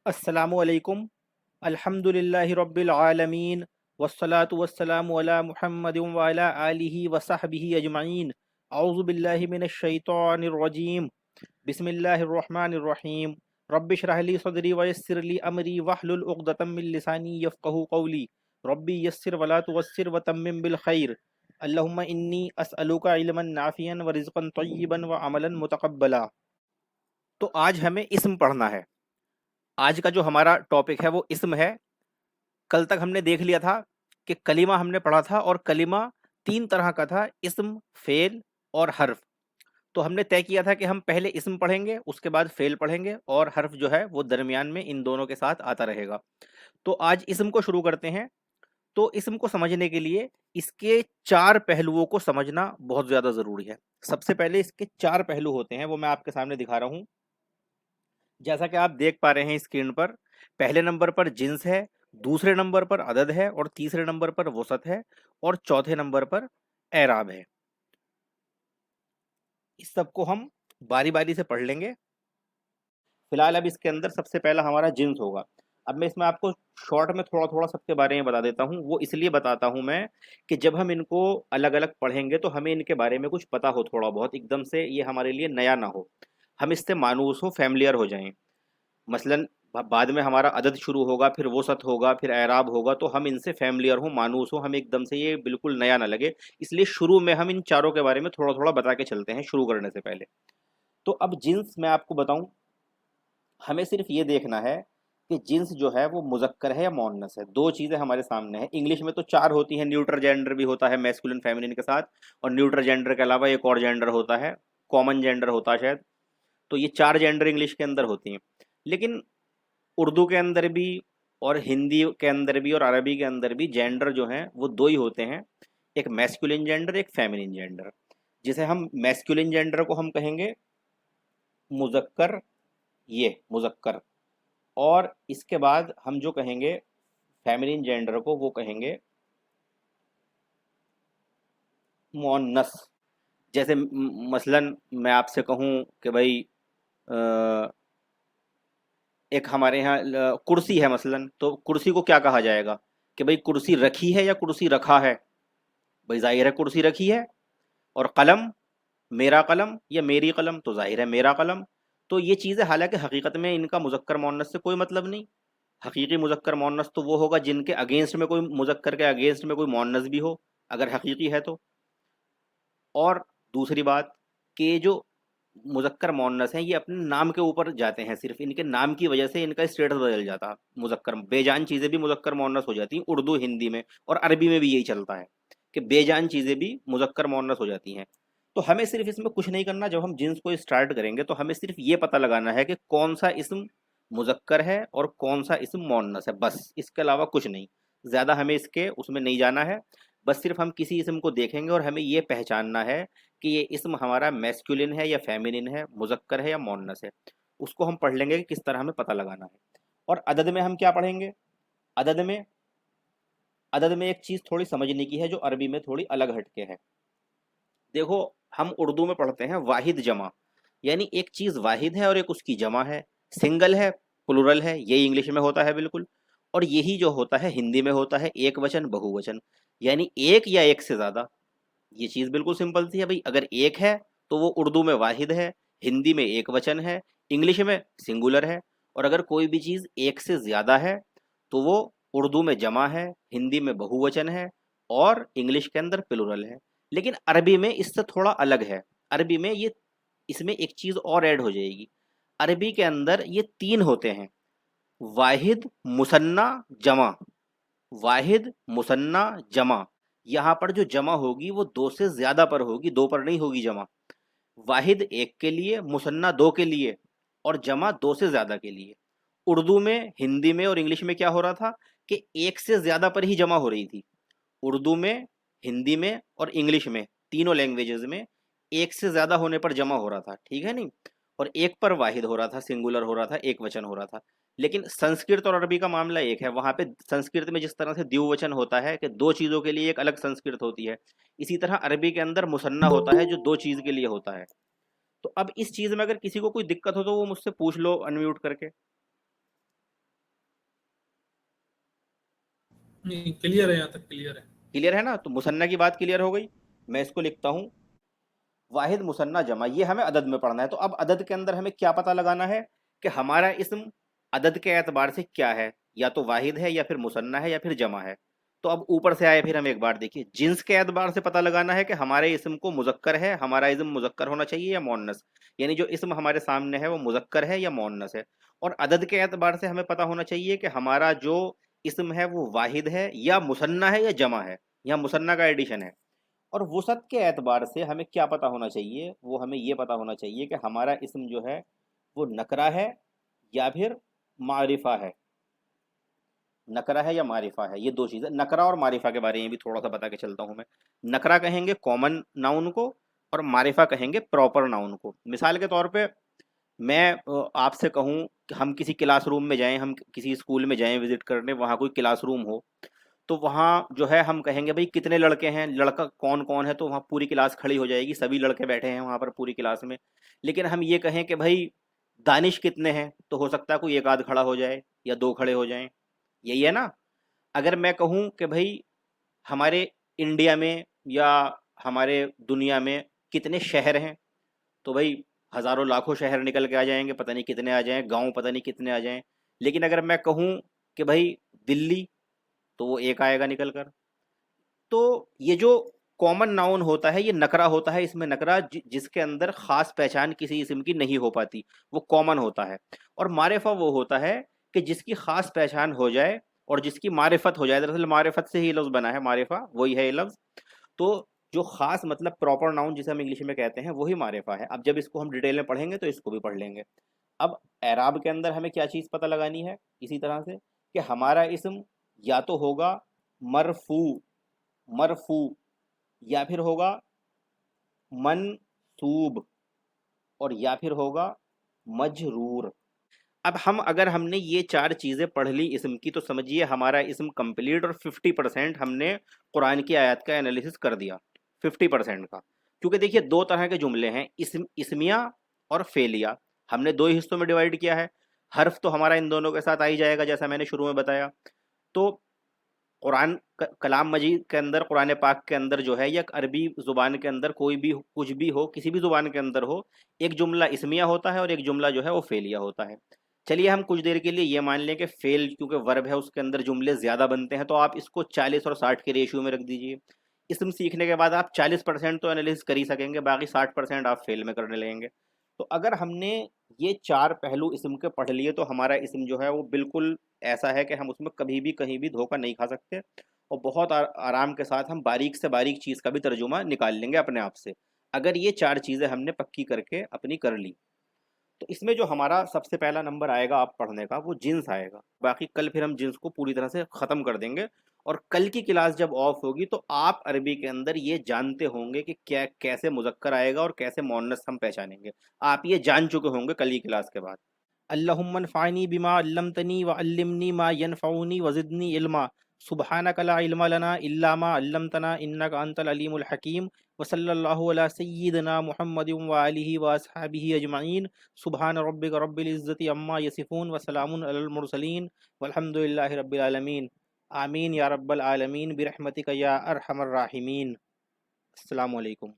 अस्सलामु अलैकुम। अल्हम्दुलिल्लाहि रब्बिल आलमीन वस्सलातु वस्सलामु अला मुहम्मदिन व अला आलिहि व सहबिहि अजमईन। औज़ु बिल्लाहि मिनश शैतानिर रजीम। बिस्मिल्लाहिर रहमानिर रहीम। रब्बि इश्रह ली सदरी व यस्सिर ली अमरी वहलुल उक़दतम मिन लिसानी यफ़क़हू क़ौली। रब्बी यस्सिर वला तुअस्सिर व तम्मिम बिल खैर। अल्लाहुम्मा इन्नी अस्अलुका इल्मन नाफ़ियन व रिज़्क़न तय्यिबन व अमलन मुतक़ब्बला। तो आज हमें इस्म पढ़ना है। आज का जो हमारा टॉपिक है वो इस्म है। कल तक हमने देख लिया था कि कलिमा हमने पढ़ा था और कलिमा तीन तरह का था, इस्म, फेल और हर्फ। तो हमने तय किया था कि हम पहले इस्म पढ़ेंगे, उसके बाद फेल पढ़ेंगे और हर्फ जो है वो दरमियान में इन दोनों के साथ आता रहेगा। तो आज इस्म को शुरू करते हैं। तो इस्म को समझने के लिए इसके चार पहलुओं को समझना बहुत ज़्यादा ज़रूरी है। सबसे पहले इसके चार पहलू होते हैं, वो मैं आपके सामने दिखा रहा हूँ। जैसा कि आप देख पा रहे हैं स्क्रीन पर, पहले नंबर पर जिन्स है, दूसरे नंबर पर अदद है और तीसरे नंबर पर वसत है और चौथे नंबर पर एराब है। इस सब को हम बारी बारी से पढ़ लेंगे। फिलहाल अब इसके अंदर सबसे पहला हमारा जिन्स होगा। अब मैं इसमें आपको शॉर्ट में थोड़ा थोड़ा सबके बारे में बता देता हूँ। वो इसलिए बताता हूँ मैं कि जब हम इनको अलग अलग पढ़ेंगे तो हमें इनके बारे में कुछ पता हो, थोड़ा बहुत, एकदम से ये हमारे लिए नया ना हो, हम इससे मानूस हो, फैमिलियर हो जाएं। मसलन बाद में हमारा अदद शुरू होगा, फिर वसत होगा, फिर एराब होगा, तो हम इनसे फैमिलियर हो, मानूस हो, हमें एकदम से ये बिल्कुल नया ना लगे। इसलिए शुरू में हम इन चारों के बारे में थोड़ा थोड़ा बता के चलते हैं शुरू करने से पहले। तो अब जिन्स मैं आपको बताऊं, हमें सिर्फ ये देखना है कि जिन्स जो है वो मुजक्कर है या मुअन्नस है। दो चीज़ें हमारे सामने हैं। इंग्लिश में तो चार होती हैं, न्यूट्रल जेंडर भी होता है मैस्कुलिन फेमिनिन के साथ, और न्यूट्रल जेंडर के अलावा एक और जेंडर होता है, कॉमन जेंडर होता है शायद। तो ये चार जेंडर इंग्लिश के अंदर होती हैं। लेकिन उर्दू के अंदर भी और हिंदी के अंदर भी और अरबी के अंदर भी जेंडर जो हैं वो दो ही होते हैं, एक मैस्कुलिन जेंडर, एक फेमिनिन जेंडर। जिसे हम मैस्कुलिन जेंडर को हम कहेंगे मुजक्कर, ये मुजक्कर। और इसके बाद हम जो कहेंगे फेमिनिन जेंडर को, वो कहेंगे मुअन्नस। जैसे मसलन मैं आपसे कहूँ कि भाई अ, एक हमारे यहाँ कुर्सी है मसलन, तो कुर्सी को क्या कहा जाएगा कि भाई कुर्सी रखी है या कुर्सी रखा है। भाई जाहिर है कुर्सी रखी है। और कलम, मेरा कलम या मेरी कलम, तो जाहिर है मेरा कलम। तो ये चीज़ें हालांकि हकीकत में इनका मुजक्कर मुअन्नस से कोई मतलब नहीं। हकीकी मुजक्कर मुअन्नस तो वो होगा जिनके अगेंस्ट में कोई, मुजक्कर के अगेंस्ट में कोई मुअन्नस भी हो, अगर हकीकी है तो। और दूसरी बात कि जो मुजक्कर मुअन्नस हैं ये अपने नाम के ऊपर जाते हैं, सिर्फ इनके नाम की वजह से इनका स्टेटस बदल जाता है। मुजक्कर, बेजान चीज़ें भी मुजक्कर मुअन्नस हो जाती हैं, उर्दू हिंदी में और अरबी में भी यही चलता है कि बेजान चीज़ें भी मुजक्कर मुअन्नस हो जाती हैं। तो हमें सिर्फ इसमें कुछ नहीं करना। जब हम जिन्स को स्टार्ट करेंगे तो हमें सिर्फ ये पता लगाना है कि कौन सा इसम मुजक्कर है और कौन सा इसम मुअन्नस है, बस। इसके अलावा कुछ नहीं, ज़्यादा हमें इसके उसमें नहीं जाना है। बस सिर्फ हम किसी इसम को देखेंगे और हमें ये पहचानना है कि ये इसम हमारा मैस्कुलिन है या फेमिनिन है, मुजक्कर है या मुअन्नस है। उसको हम पढ़ लेंगे कि किस तरह हमें पता लगाना है। और अदद में हम क्या पढ़ेंगे? अदद में अदद में एक चीज़ थोड़ी समझने की है जो अरबी में थोड़ी अलग हटके है। देखो, हम उर्दू में पढ़ते हैं वाहिद जमा, यानी एक चीज़ वाहिद है और एक उसकी जमा है। सिंगल है, प्लुरल है, ये इंग्लिश में होता है बिल्कुल। और यही जो होता है हिंदी में होता है एक वचन, बहुवचन, यानी एक या एक से ज़्यादा। ये चीज़ बिल्कुल सिंपल सी है भाई। अगर एक है तो वो उर्दू में वाहिद है, हिंदी में एक वचन है, इंग्लिश में सिंगुलर है। और अगर कोई भी चीज़ एक से ज़्यादा है तो वो उर्दू में जमा है, हिंदी में बहुवचन है और इंग्लिश के अंदर प्लुरल है। लेकिन अरबी में इससे थोड़ा अलग है। अरबी में ये, इसमें एक चीज़ और ऐड हो जाएगी। अरबी के अंदर ये तीन होते हैं, वाहिद, मुसन्ना, जमा। वाहिद, मुसन्ना, जमा। यहाँ पर जो जमा होगी वो दो से ज्यादा पर होगी, दो पर नहीं होगी जमा। वाहिद एक के लिए, मुसन्ना दो के लिए और जमा दो से ज्यादा के लिए। उर्दू में, हिंदी में और इंग्लिश में क्या हो रहा था कि एक से ज्यादा पर ही जमा हो रही थी। उर्दू में, हिंदी में और इंग्लिश में, तीनों लैंग्वेजेस में एक से ज्यादा होने पर जमा हो रहा था, ठीक है नहीं। और एक पर वाहिद हो रहा था, सिंगुलर हो रहा था, एक वचन हो रहा था। लेकिन संस्कृत और अरबी का मामला एक है। वहां पे संस्कृत में जिस तरह से द्विवचन होता है कि दो चीजों के लिए एक अलग संस्कृत होती है, इसी तरह अरबी के अंदर मुसन्ना होता है जो दो चीज के लिए होता है। तो अब इस चीज में अगर किसी को कोई दिक्कत हो तो वो मुझसे पूछ लो अनम्यूट करके। نہیں کلیئر ہے، یہاں تک کلیئر ہے۔ کلیئر ہے نا؟ تو مثنیٰ کی بات کلیئر ہو گئی. میں اس کو لکھتا ہوں واحد مثنیٰ جمع، یہ ہمیں عدد میں پڑھنا ہے. تو اب عدد کے اندر ہمیں کیا پتہ لگانا ہے کہ ہمارا اسم عدد کے اعتبار سے کیا ہے، یا تو واحد ہے یا پھر مثنیٰ ہے یا پھر جمع ہے. تو اب اوپر سے آئے پھر ہم ایک بار دیکھیے جنس کے اعتبار سے پتہ لگانا ہے کہ ہمارے اسم کو مذکر ہے، ہمارا اسم مذکر ہونا چاہیے یا مؤنث، یعنی جو اسم ہمارے سامنے ہے وہ مذکر ہے یا مؤنث ہے. اور عدد کے اعتبار سے ہمیں پتہ ہونا چاہیے کہ ہمارا جو اسم ہے وہ واحد ہے یا مثنیٰ ہے یا جمع ہے، یا مثنیٰ کا ایڈیشن ہے. اور وسعت کے اعتبار سے ہمیں کیا پتہ ہونا چاہیے، وہ ہمیں یہ پتہ ہونا چاہیے کہ ہمارا اسم جو ہے وہ نکرہ ہے یا پھر معرفہ ہے. نکرہ ہے یا معرفہ ہے، یہ دو چیزیں. نکرہ اور معرفہ کے بارے میں بھی تھوڑا سا بتا کے چلتا ہوں میں. نکرہ کہیں گے کامن ناؤن کو، اور معرفہ کہیں گے پراپر ناؤن کو. مثال کے طور پہ میں آپ سے کہوں کہ ہم کسی کلاس روم میں جائیں، ہم کسی اسکول میں جائیں وزٹ کرنے، وہاں کوئی کلاس روم ہو، تو وہاں جو ہے ہم کہیں گے بھئی کتنے لڑکے ہیں، لڑکا کون کون ہے، تو وہاں پوری کلاس کھڑی ہو جائے گی، سبھی لڑکے بیٹھے ہیں وہاں پر پوری کلاس میں. لیکن ہم یہ کہیں کہ بھائی دانش کتنے ہیں، تو ہو سکتا ہے کوئی ایک آدھ کھڑا ہو جائے یا دو کھڑے ہو جائیں. یہی ہے نا؟ اگر میں کہوں کہ بھائی ہمارے انڈیا میں یا ہمارے دنیا میں کتنے شہر ہیں، تو بھائی ہزاروں لاکھوں شہر نکل کے آ جائیں گے، پتہ نہیں کتنے آ جائیں، گاؤں پتہ نہیں کتنے آ جائیں. لیکن اگر میں کہوں کہ بھائی دلی، تو وہ ایک آئے گا نکل کر. تو یہ جو کامن ناؤن ہوتا ہے یہ نکرہ ہوتا ہے. اس میں نکرہ جس کے اندر خاص پہچان کسی اسم کی نہیں ہو پاتی، وہ کامن ہوتا ہے. اور معرفہ وہ ہوتا ہے کہ جس کی خاص پہچان ہو جائے اور جس کی معرفت ہو جائے. دراصل معرفت سے ہی لفظ بنا ہے، معرفہ وہی ہے یہ لفظ. تو جو خاص مطلب پراپر ناؤن جسے ہم انگلش میں کہتے ہیں وہی معرفہ ہے. اب جب اس کو ہم ڈیٹیل میں پڑھیں گے تو اس کو بھی پڑھ لیں گے. اب اعراب کے اندر ہمیں کیا چیز پتہ لگانی ہے اسی طرح سے، کہ ہمارا اسم یا تو ہوگا مرفوع، مرفوع، یا پھر ہوگا منصوب، اور یا پھر ہوگا مجرور. اب اگر ہم نے یہ چار چیزیں پڑھ لی اسم کی، تو سمجھیے ہمارا اسم کمپلیٹ، اور 50% ہم نے قرآن کی آیات کا انالیسس کر دیا، 50% کا. کیونکہ دیکھیے دو طرح کے جملے ہیں، اسمیہ اور فعلیہ. ہم نے دو ہی حصوں میں ڈیوائڈ کیا ہے. حرف تو ہمارا ان دونوں کے ساتھ آ ہی جائے گا جیسا میں نے شروع میں بتایا. تو قرآن کلام مجید کے اندر، قرآن پاک کے اندر جو ہے، یا عربی زبان کے اندر کوئی بھی کچھ بھی ہو، کسی بھی زبان کے اندر ہو، ایک جملہ اسمیہ ہوتا ہے اور ایک جملہ جو ہے وہ فعلیہ ہوتا ہے. چلیے ہم کچھ دیر کے لیے یہ مان لیں کہ فعل کیونکہ ورب ہے اس کے اندر جملے زیادہ بنتے ہیں، تو آپ اس کو 40 اور 60 کے ریشیو میں رکھ دیجئے. اسم سیکھنے کے بعد آپ 40% تو انالیس کر ہی سکیں گے، باقی 60% آپ فعل میں کرنے لگیں گے. تو اگر ہم نے یہ چار پہلو اسم کے پڑھ لیے تو ہمارا اسم جو ہے وہ بالکل ایسا ہے کہ ہم اس میں کبھی بھی کہیں بھی دھوکہ نہیں کھا سکتے، اور بہت آرام کے ساتھ ہم باریک سے باریک چیز کا بھی ترجمہ نکال لیں گے اپنے آپ سے، اگر یہ چار چیزیں ہم نے پکی کر کے اپنی کر لی. تو اس میں جو ہمارا سب سے پہلا نمبر آئے گا آپ پڑھنے کا وہ جنس آئے گا. باقی کل پھر ہم جنس کو پوری طرح سے ختم کر دیں گے. اور کل کی کلاس جب آف ہوگی تو آپ عربی کے اندر یہ جانتے ہوں گے کہ کیسے مذکر آئے گا اور کیسے مؤنث ہم پہچانیں گے. آپ یہ جان چکے ہوں گے کل کی کلاس کے بعد. اللہم انفعنی بما علمتنی وعلمنی ما ینفعنی وزدنی علما. سبحانک لا علم لنا الا ما علمتنا انک انت العلیم الحکیم. وصلی اللہ علی سیدنا محمد وآلہ واصحابہ اجمعین. سبحان ربک رب العزت عما یصفون وسلام علی المرسلین والحمد للہ رب العالمین. آمین یا رب العالمین برحمتک یا ارحم الراحمین. السلام علیکم.